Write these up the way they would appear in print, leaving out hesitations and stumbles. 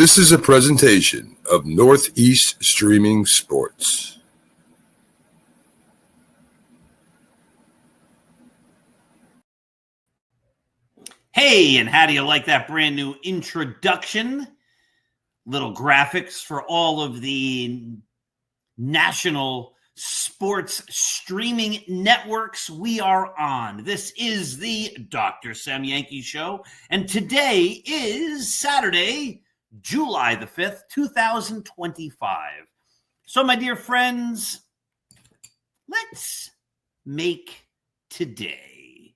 This is a presentation of Northeast Streaming Sports. Hey, and how do you like that brand new introduction? Little graphics for all of the national sports streaming networks we are on. This is the Dr. Sem Yankees Show, and today is Saturday, July the 5th, 2025. So, my dear friends, let's make today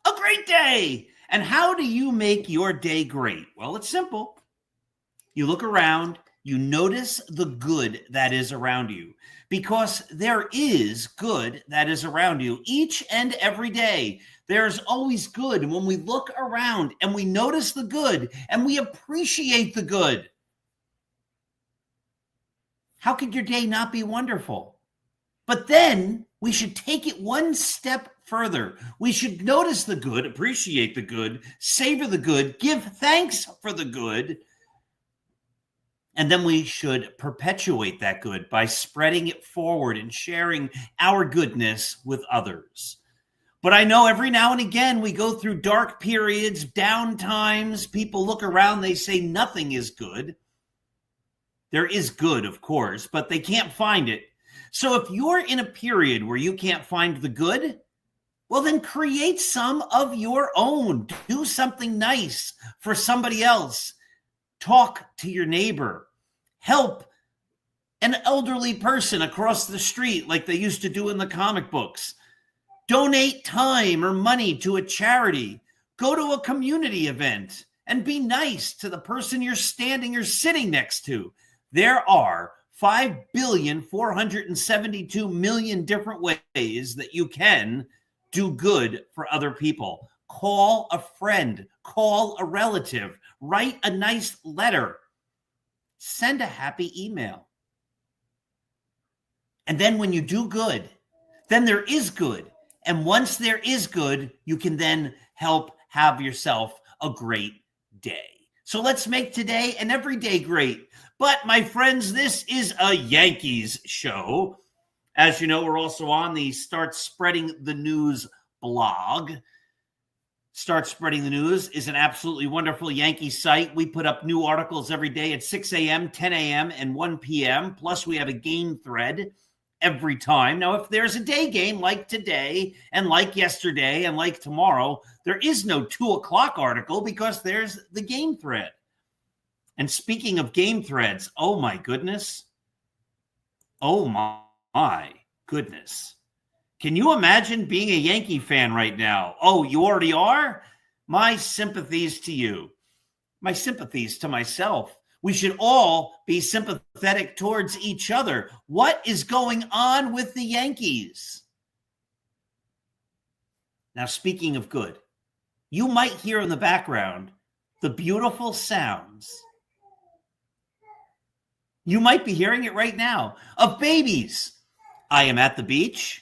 a great day. And how do you make your day great? Well, it's simple. You look around, you notice the good that is around you, because there is good that is around you each and every day. There's always good. And when we look around and we notice the good and we appreciate the good, how could your day not be wonderful? But then we should take it one step further. We should notice the good, appreciate the good, savor the good, give thanks for the good. And then we should perpetuate that good by spreading it forward and sharing our goodness with others. But I know every now and again we go through dark periods, down times. People look around, they say nothing is good. There is good, of course, but they can't find it. So if you're in a period where you can't find the good, well, then create some of your own. Do something nice for somebody else. Talk to your neighbor. Help an elderly person across the street like they used to do in the comic books. Donate time or money to a charity. Go to a community event and be nice to the person you're standing or sitting next to. There are 5,472,000,000 different ways that you can do good for other people. Call a friend, call a relative, write a nice letter, send a happy email. And then when you do good, then there is good. And once there is good, you can then help have yourself a great day. So let's make today and every day great. But my friends, this is a Yankees show. As you know, we're also on the Start Spreading the News blog. Start Spreading the News is an absolutely wonderful Yankees site. We put up new articles every day at 6 a.m., 10 a.m., and 1 p.m. Plus, we have a game thread every time. Now, if there's a day game like today and like yesterday and like tomorrow, there is no 2 o'clock article because there's the game thread. And speaking of game threads, oh my goodness. Oh my goodness. Can you imagine being a Yankee fan right now? Oh, you already are? My sympathies to you. My sympathies to myself. We should all be sympathetic towards each other. What is going on with the Yankees? Now, speaking of good, you might hear in the background the beautiful sounds. You might be hearing it right now of babies. I am at the beach.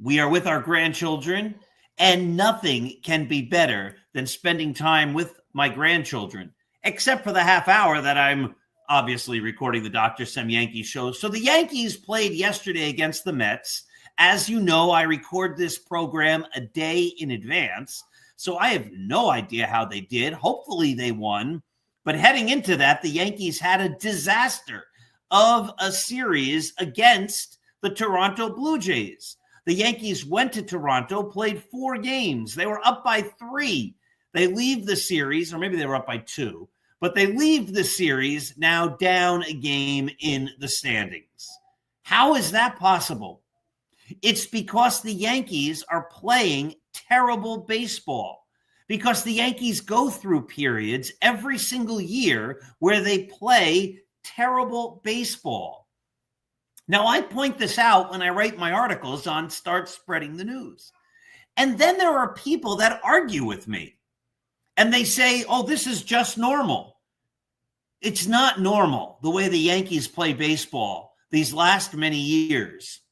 We are with our grandchildren, and nothing can be better than spending time with my grandchildren, except for the half hour that I'm obviously recording the Dr. Sem Yankees Show. So the Yankees played yesterday against the Mets. As you know, I record this program a day in advance, so I have no idea how they did. Hopefully they won. But heading into that, the Yankees had a disaster of a series against the Toronto Blue Jays. The Yankees went to Toronto, played 4 games. They were up by 3. They leave the series, or maybe they were up by 2, but they leave the series now down a game in the standings. How is that possible? It's because the Yankees are playing terrible baseball. Because the Yankees go through periods every single year where they play terrible baseball. Now, I point this out when I write my articles on Start Spreading the News. And then there are people that argue with me. And they say, oh, this is just normal. It's not normal the way the Yankees play baseball these last many years,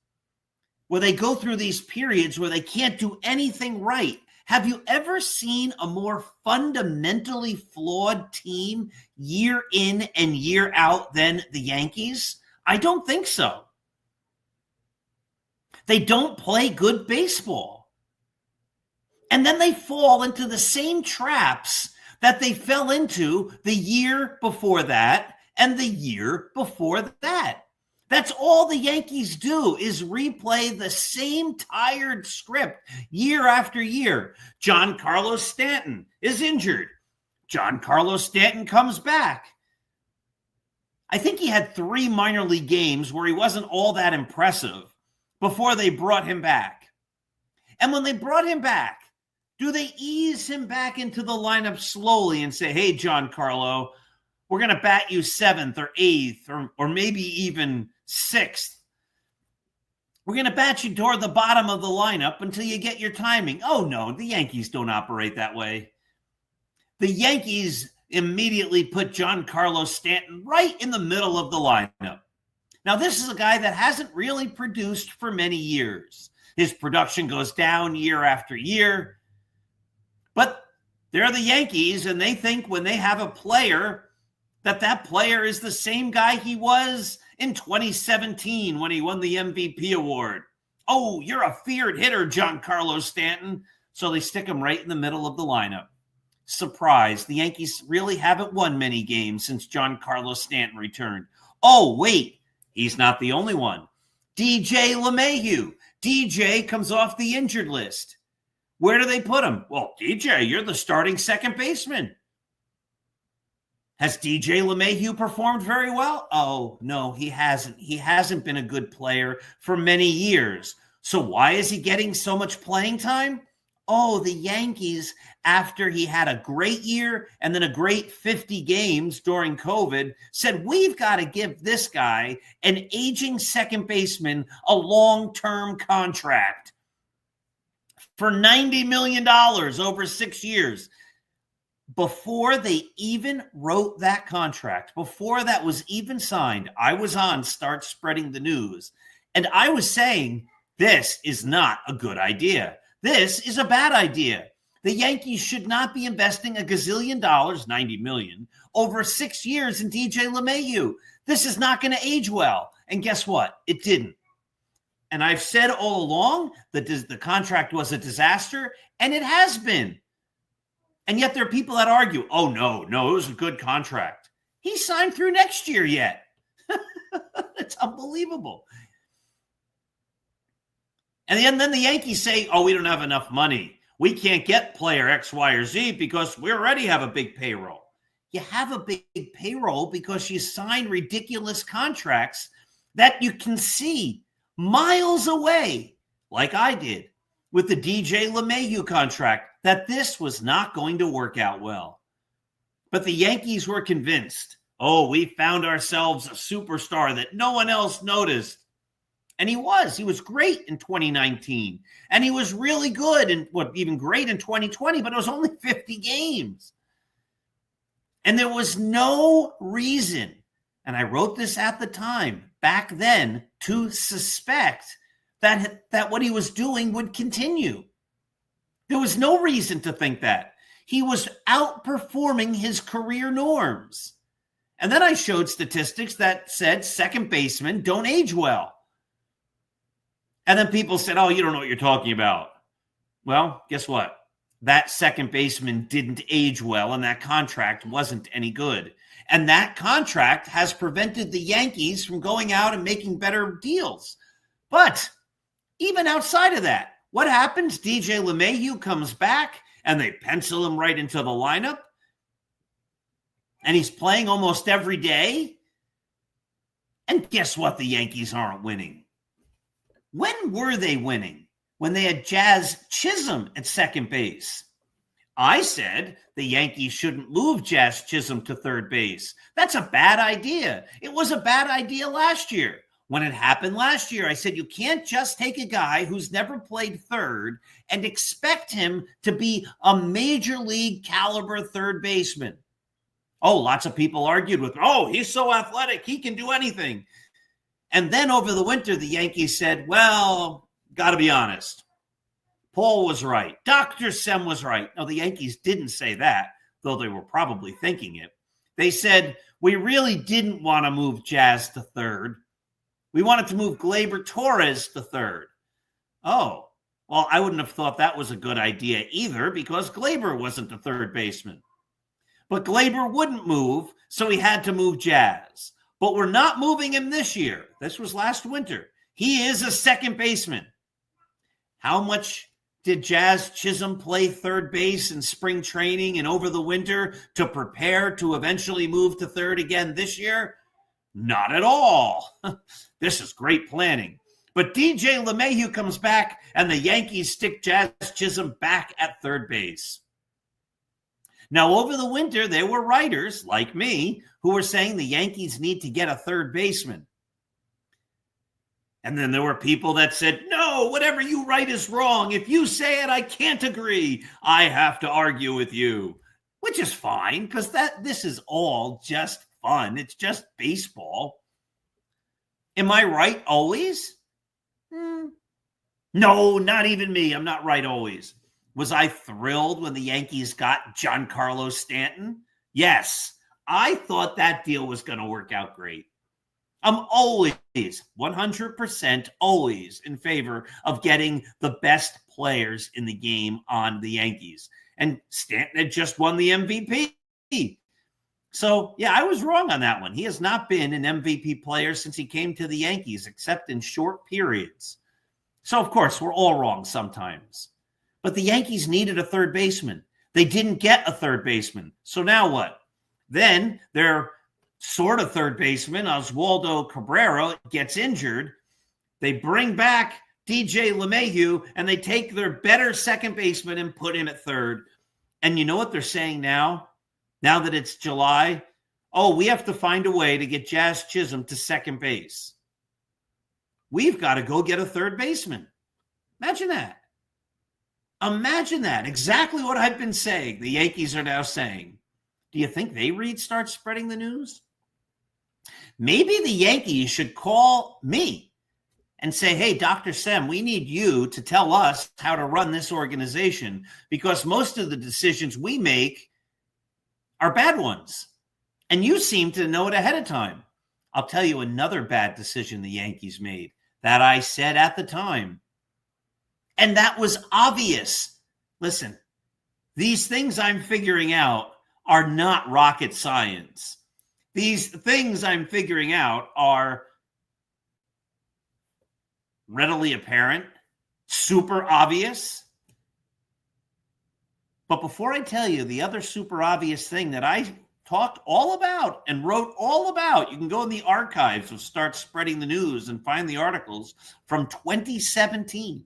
where they go through these periods where they can't do anything right. Have you ever seen a more fundamentally flawed team year in and year out than the Yankees? I don't think so. They don't play good baseball. And then they fall into the same traps that they fell into the year before that and the year before that. That's all the Yankees do is replay the same tired script year after year. Giancarlo Stanton is injured. Giancarlo Stanton comes back. I think he had 3 minor league games where he wasn't all that impressive before they brought him back. And when they brought him back, do they ease him back into the lineup slowly and say, hey, Giancarlo, we're going to bat you 7th or 8th or maybe even 6th. We're going to bat you toward the bottom of the lineup until you get your timing. Oh, no, the Yankees don't operate that way. The Yankees immediately put Giancarlo Stanton right in the middle of the lineup. Now, this is a guy that hasn't really produced for many years. His production goes down year after year. But they're the Yankees, and they think when they have a player that player is the same guy he was in 2017 when he won the MVP award. Oh, you're a feared hitter, Giancarlo Stanton. So they stick him right in the middle of the lineup. Surprise, the Yankees really haven't won many games since Giancarlo Stanton returned. Oh, wait, he's not the only one. DJ LeMahieu. DJ comes off the injured list. Where do they put him? Well, DJ, you're the starting second baseman. Has DJ LeMahieu performed very well? Oh, no, he hasn't. He hasn't been a good player for many years. So why is he getting so much playing time? Oh, the Yankees, after he had a great year and then a great 50 games during COVID, said, we've got to give this guy, an aging second baseman, a long-term contract for $90 million over 6 years. Before they even wrote that contract, before that was even signed, I was on Start Spreading the News, and I was saying, this is not a good idea. This is a bad idea. The Yankees should not be investing a gazillion dollars, $90 million, over 6 years in DJ LeMahieu. This is not going to age well. And guess what? It didn't. And I've said all along that the contract was a disaster, and it has been. And yet there are people that argue, oh, no, it was a good contract. He signed through next year yet. It's unbelievable. And then the Yankees say, oh, we don't have enough money. We can't get player X, Y, or Z because we already have a big payroll. You have a big payroll because you sign ridiculous contracts that you can see miles away, like I did with the DJ LeMahieu contract, that this was not going to work out well. But the Yankees were convinced, oh, we found ourselves a superstar that no one else noticed. And he was great in 2019. And he was really good and even great in 2020, but it was only 50 games. And there was no reason, and I wrote this at the time, back then, to suspect that what he was doing would continue. There was no reason to think that. He was outperforming his career norms. And then I showed statistics that said second basemen don't age well. And then people said, oh, you don't know what you're talking about. Well, guess what? That second baseman didn't age well, and that contract wasn't any good. And that contract has prevented the Yankees from going out and making better deals. But even outside of that, what happens? DJ LeMahieu comes back, and they pencil him right into the lineup. And he's playing almost every day. And guess what? The Yankees aren't winning. When were they winning? When they had Jazz Chisholm at second base. I said the Yankees shouldn't move Jazz Chisholm to third base. That's a bad idea. It was a bad idea last year. When it happened last year, I said you can't just take a guy who's never played third and expect him to be a major league caliber third baseman. Oh, lots of people argued with, oh, he's so athletic, he can do anything. And then over the winter, the Yankees said, well, got to be honest. Paul was right. Dr. Sem was right. No, the Yankees didn't say that, though they were probably thinking it. They said, we really didn't want to move Jazz to third. We wanted to move Gleyber Torres to third. Oh, well, I wouldn't have thought that was a good idea either because Gleyber wasn't the third baseman. But Gleyber wouldn't move, so he had to move Jazz. But we're not moving him this year. This was last winter. He is a second baseman. How much did Jazz Chisholm play third base in spring training and over the winter to prepare to eventually move to third again this year? Not at all. This is great planning. But DJ LeMahieu comes back, and the Yankees stick Jazz Chisholm back at third base. Now, over the winter, there were writers like me who were saying the Yankees need to get a third baseman. And then there were people that said, no, whatever you write is wrong. If you say it, I can't agree. I have to argue with you, which is fine because this is all just fun. It's just baseball. Am I right always? No, not even me. I'm not right always. Was I thrilled when the Yankees got Giancarlo Stanton? Yes, I thought that deal was going to work out great. I'm always 100% always in favor of getting the best players in the game on the Yankees. And Stanton had just won the MVP. So, yeah, I was wrong on that one. He has not been an MVP player since he came to the Yankees, except in short periods. So, of course, we're all wrong sometimes. But the Yankees needed a third baseman. They didn't get a third baseman. So now what? Then their sort of third baseman, Oswaldo Cabrera, gets injured. They bring back DJ LeMahieu, and they take their better second baseman and put him at third. And you know what they're saying now? Now that it's July? Oh, we have to find a way to get Jazz Chisholm to second base. We've got to go get a third baseman. Imagine that. Imagine that. Exactly what I've been saying. The Yankees are now saying. Do you think they start spreading the news? Maybe the Yankees should call me and say, hey, Dr. Sem, we need you to tell us how to run this organization because most of the decisions we make are bad ones. And you seem to know it ahead of time. I'll tell you another bad decision the Yankees made that I said at the time. And that was obvious. Listen, these things I'm figuring out are not rocket science. These things I'm figuring out are readily apparent, super obvious. But before I tell you the other super obvious thing that I talked all about and wrote all about, you can go in the archives of Start Spreading the News and find the articles from 2017.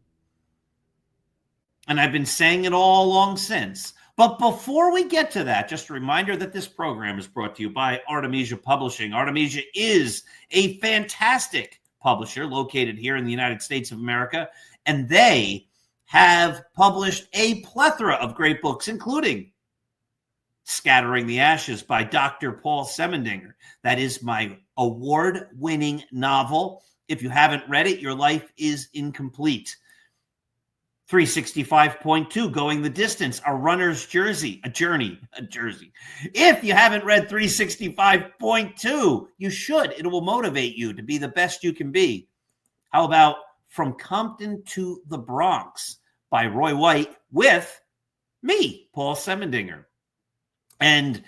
And I've been saying it all along since. But before we get to that, just a reminder that this program is brought to you by Artemisia Publishing. Artemisia is a fantastic publisher located here in the United States of America, and they have published a plethora of great books, including Scattering the Ashes by Dr. Paul Semendinger. That is my award-winning novel. If you haven't read it, your life is incomplete. 365.2, Going the Distance, A Runner's Journey. If you haven't read 365.2, you should. It will motivate you to be the best you can be. How about From Compton to the Bronx by Roy White with me, Paul Semendinger. And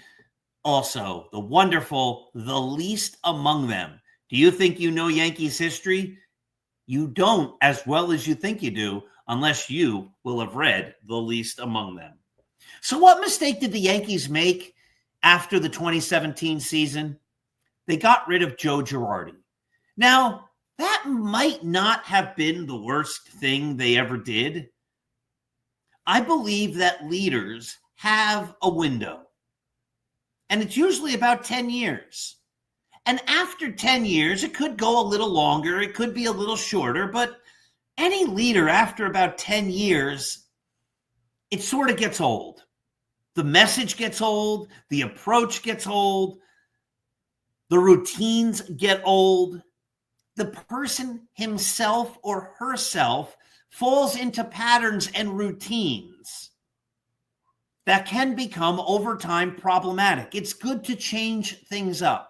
also the wonderful The Least Among Them. Do you think you know Yankees history? You don't as well as you think you do, unless you will have read The Least Among Them. So what mistake did the Yankees make after the 2017 season? They got rid of Joe Girardi. Now, that might not have been the worst thing they ever did. I believe that leaders have a window, and it's usually about 10 years. And after 10 years, it could go a little longer, it could be a little shorter, but any leader after about 10 years, it sort of gets old. The message gets old, the approach gets old, the routines get old. The person himself or herself falls into patterns and routines that can become over time problematic. It's good to change things up.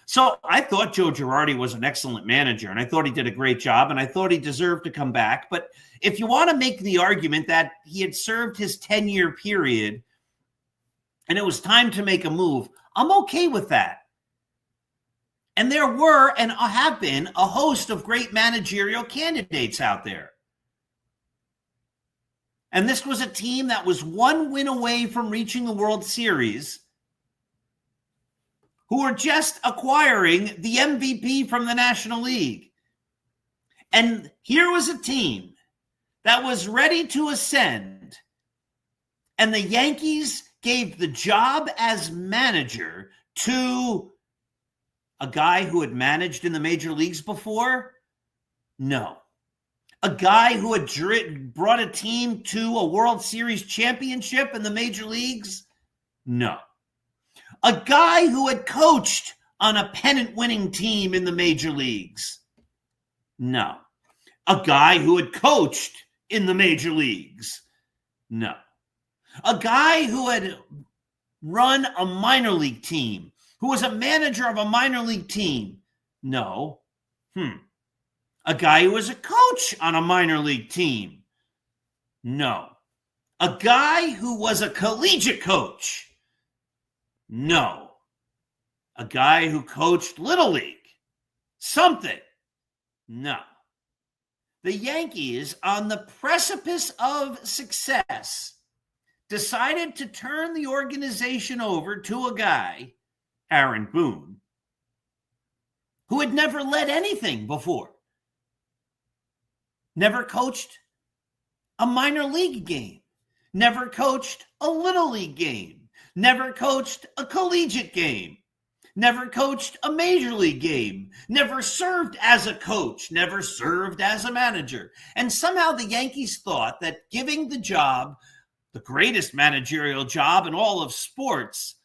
So I thought Joe Girardi was an excellent manager, and I thought he did a great job, and I thought he deserved to come back. But if you want to make the argument that he had served his 10-year period and it was time to make a move, I'm okay with that. And there were and have been a host of great managerial candidates out there. And this was a team that was one win away from reaching the World Series, who were just acquiring the MVP from the National League. And here was a team that was ready to ascend, and the Yankees gave the job as manager to a guy who had managed in the major leagues before? No. A guy who had brought a team to a World Series championship in the major leagues? No. A guy who had coached on a pennant-winning team in the major leagues? No. A guy who had coached in the major leagues? No. A guy who had run a minor league team, who was a manager of a minor league team? No. A guy who was a coach on a minor league team? No. A guy who was a collegiate coach? No. A guy who coached Little League? Something? No. The Yankees, on the precipice of success, decided to turn the organization over to a guy, Aaron Boone, who had never led anything before. Never coached a minor league game. Never coached a Little League game. Never coached a collegiate game. Never coached a major league game. Never served as a coach. Never served as a manager. And somehow the Yankees thought that giving the job, the greatest managerial job in all of sports,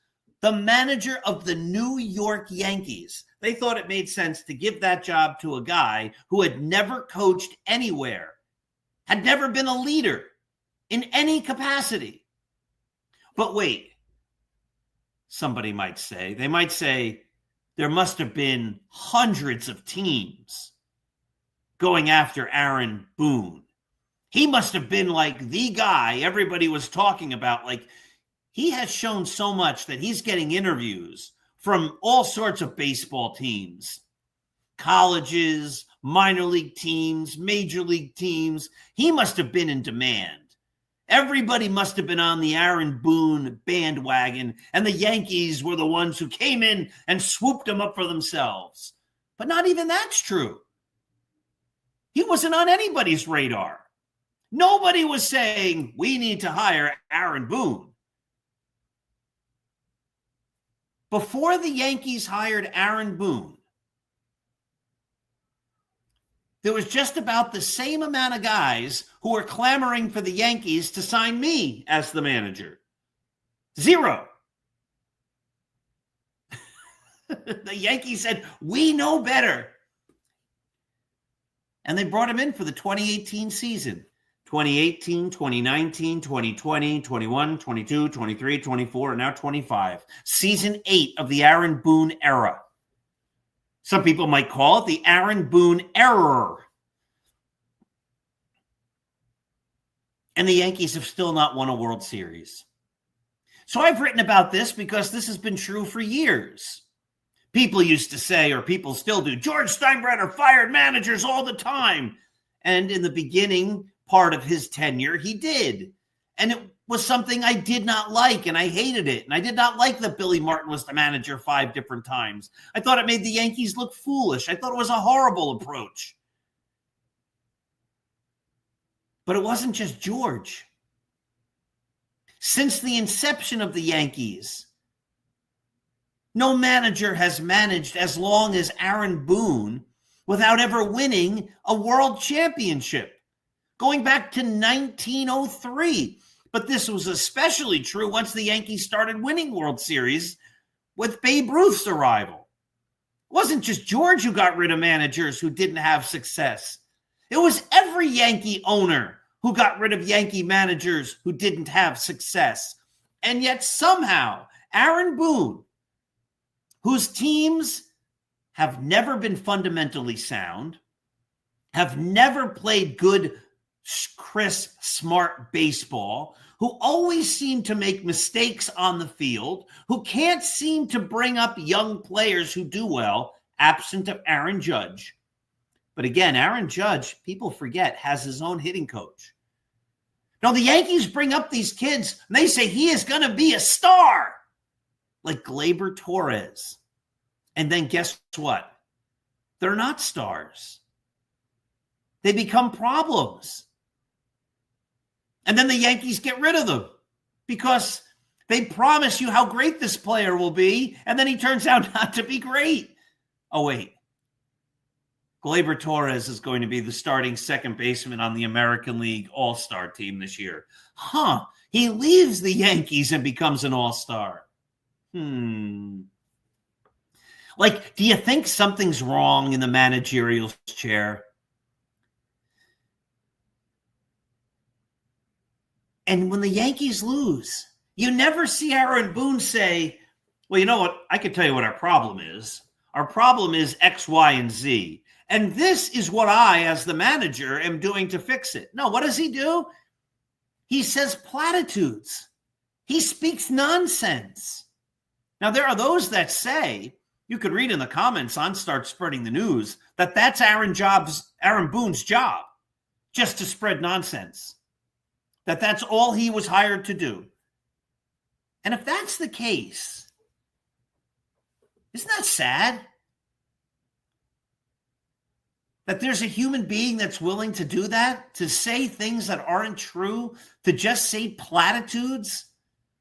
the manager of the New York Yankees, they thought it made sense to give that job to a guy who had never coached anywhere, had never been a leader in any capacity. But wait, somebody might say, they might say there must have been hundreds of teams going after Aaron Boone. He must have been like the guy everybody was talking about. Like, he has shown so much that he's getting interviews from all sorts of baseball teams, colleges, minor league teams, major league teams. He must have been in demand. Everybody must have been on the Aaron Boone bandwagon, and the Yankees were the ones who came in and swooped him up for themselves. But not even that's true. He wasn't on anybody's radar. Nobody was saying, we need to hire Aaron Boone. Before the Yankees hired Aaron Boone, there was just about the same amount of guys who were clamoring for the Yankees to sign me as the manager. Zero. The Yankees said, we know better. And they brought him in for the 2018 season. 2018, 2019, 2020, 21, 22, 23, 24, and now 25. Season 8 of the Aaron Boone era. Some people might call it the Aaron Boone error. And the Yankees have still not won a World Series. So I've written about this because this has been true for years. People used to say, or people still do, George Steinbrenner fired managers all the time. And in the beginning part of his tenure, he did. And it was something I did not like, and I hated it. And I did not like that Billy Martin was the manager 5 different times. I thought it made the Yankees look foolish. I thought it was a horrible approach. But it wasn't just George. Since the inception of the Yankees, no manager has managed as long as Aaron Boone without ever winning a world championship, going back to 1903. But this was especially true once the Yankees started winning World Series with Babe Ruth's arrival. It wasn't just George who got rid of managers who didn't have success. It was every Yankee owner who got rid of Yankee managers who didn't have success. And yet somehow Aaron Boone, whose teams have never been fundamentally sound, have never played good, crisp, smart baseball, who always seem to make mistakes on the field, who can't seem to bring up young players who do well, absent of Aaron Judge. But again, Aaron Judge, people forget, has his own hitting coach. Now, the Yankees bring up these kids, and they say he is going to be a star, like Gleyber Torres. And then guess what? They're not stars. They become problems. And then the Yankees get rid of them because they promise you how great this player will be, and then he turns out not to be great. Oh, wait. Gleyber Torres is going to be the starting second baseman on the American League All-Star team this year. He leaves the Yankees and becomes an All-Star. Like, do you think something's wrong in the managerial chair? And when the Yankees lose, you never see Aaron Boone say, well, you know what? I can tell you what our problem is. Our problem is X, Y, and Z. And this is what I, as the manager, am doing to fix it. No, what does he do? He says platitudes. He speaks nonsense. Now, there are those that say, you could read in the comments on Start Spreading the News, that that's Aaron Boone's job, just to spread nonsense. That's all he was hired to do. And if that's the case, isn't that sad? That there's a human being that's willing to do that, to say things that aren't true, to just say platitudes,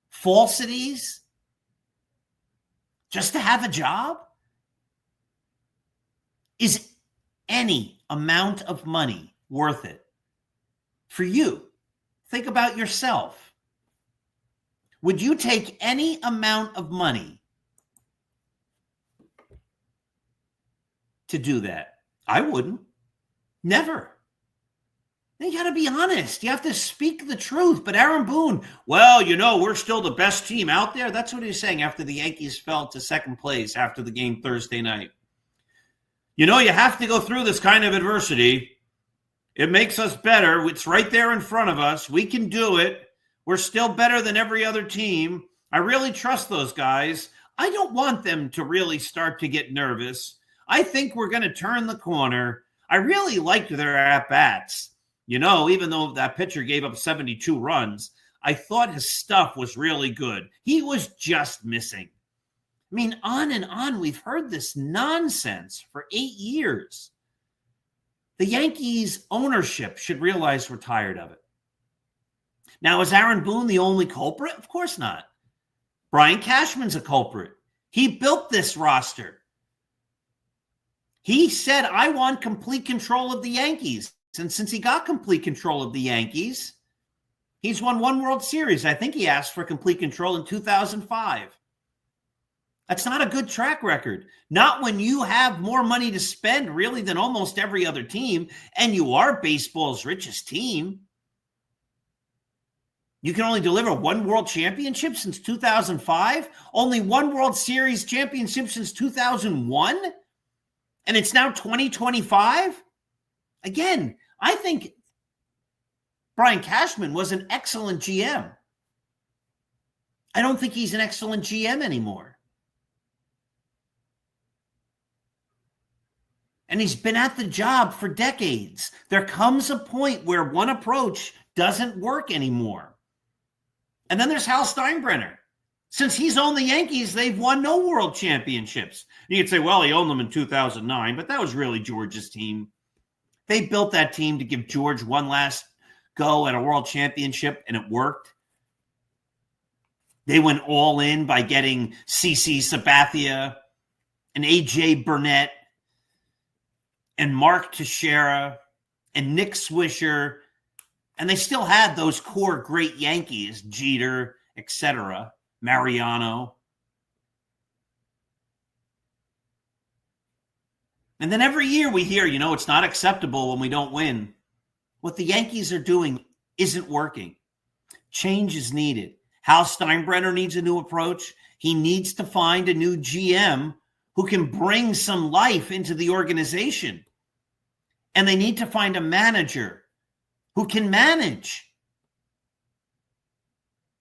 falsities, just to have a job? Is any amount of money worth it for you? Think about yourself. Would you take any amount of money to do that? I wouldn't. Never. You got to be honest. You have to speak the truth. But Aaron Boone, well, you know, we're still the best team out there. That's what he's saying after the Yankees fell to second place after the game Thursday night. You know, you have to go through this kind of adversity. It makes us better. It's right there in front of us. We can do it. We're still better than every other team. I really trust those guys. I don't want them to really start to get nervous. I think we're going to turn the corner. I really liked their at-bats. You know, even though that pitcher gave up 72 runs, I thought his stuff was really good. He was just missing. I mean, on and on, we've heard this nonsense for 8 years. The Yankees ownership should realize we're tired of it. Now, is Aaron Boone the only culprit? Of course not. Brian Cashman's a culprit. He built this roster. He said, I want complete control of the Yankees. And since he got complete control of the Yankees, he's won one World Series. I think he asked for complete control in 2005. That's not a good track record. Not when you have more money to spend, really, than almost every other team, and you are baseball's richest team. You can only deliver one World Championship since 2005, only one World Series championship since 2001, and it's now 2025? Again, I think Brian Cashman was an excellent GM. I don't think he's an excellent GM anymore. And he's been at the job for decades. There comes a point where one approach doesn't work anymore. And then there's Hal Steinbrenner. Since he's owned the Yankees, they've won no world championships. You could say, well, he owned them in 2009, but that was really George's team. They built that team to give George one last go at a world championship, and it worked. They went all in by getting CC Sabathia and AJ Burnett and Mark Teixeira and Nick Swisher, and they still had those core great Yankees, Jeter, etc., Mariano. And then every year we hear, it's not acceptable when we don't win. What the Yankees are doing isn't working. Change is needed. Hal Steinbrenner needs a new approach. He needs to find a new GM who can bring some life into the organization. And they need to find a manager who can manage.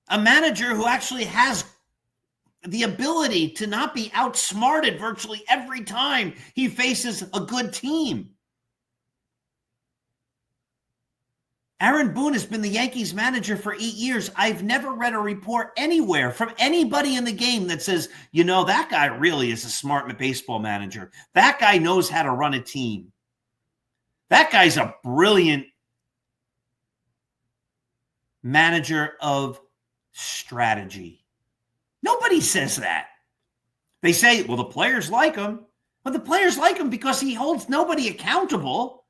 A manager who actually has the ability to not be outsmarted virtually every time he faces a good team. Aaron Boone has been the Yankees manager for 8 years. I've never read a report anywhere from anybody in the game that says, that guy really is a smart baseball manager. That guy knows how to run a team. That guy's a brilliant manager of strategy. Nobody says that. They say, well, the players like him. Well, the players like him because he holds nobody accountable.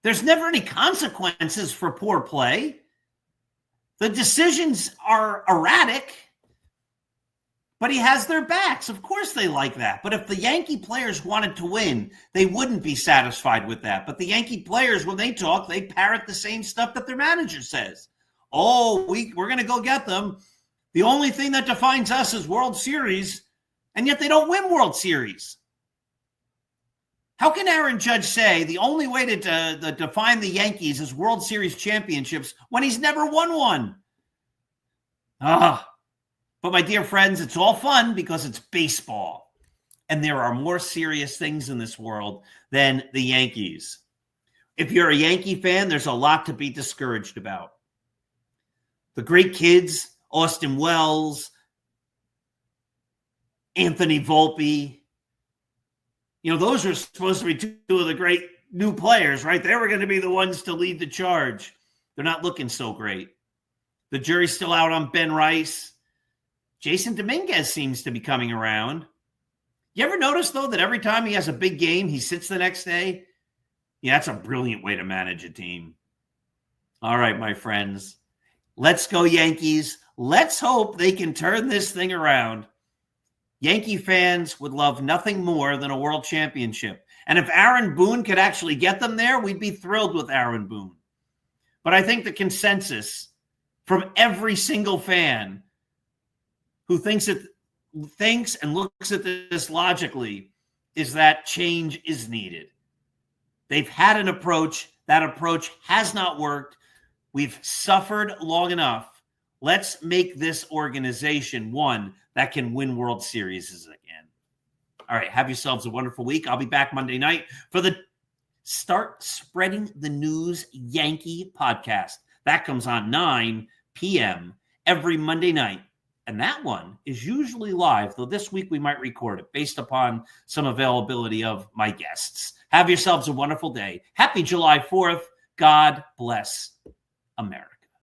There's never any consequences for poor play. The decisions are erratic, but he has their backs. Of course they like that. But if the Yankee players wanted to win, they wouldn't be satisfied with that. But the Yankee players, when they talk, they parrot the same stuff that their manager says. Oh, we're going to go get them. The only thing that defines us is World Series, and yet they don't win World Series. How can Aaron Judge say the only way to define the Yankees is World Series championships when he's never won one? But my dear friends, it's all fun because it's baseball. And there are more serious things in this world than the Yankees. If you're a Yankee fan, there's a lot to be discouraged about. The great kids, Austin Wells, Anthony Volpe, those are supposed to be two of the great new players, right? They were going to be the ones to lead the charge. They're not looking so great. The jury's still out on Ben Rice. Jason Dominguez seems to be coming around. You ever notice, though, that every time he has a big game, he sits the next day? Yeah, that's a brilliant way to manage a team. All right, my friends. Let's go, Yankees. Let's hope they can turn this thing around. Yankee fans would love nothing more than a world championship. And if Aaron Boone could actually get them there, we'd be thrilled with Aaron Boone. But I think the consensus from every single fan who thinks and looks at this logically is that change is needed. They've had an approach. That approach has not worked. We've suffered long enough. Let's make this organization one that can win World Series again. All right, have yourselves a wonderful week. I'll be back Monday night for the Start Spreading the News Yankee podcast. That comes on 9 p.m. every Monday night. And that one is usually live, though this week we might record it based upon some availability of my guests. Have yourselves a wonderful day. Happy July 4th. God bless America.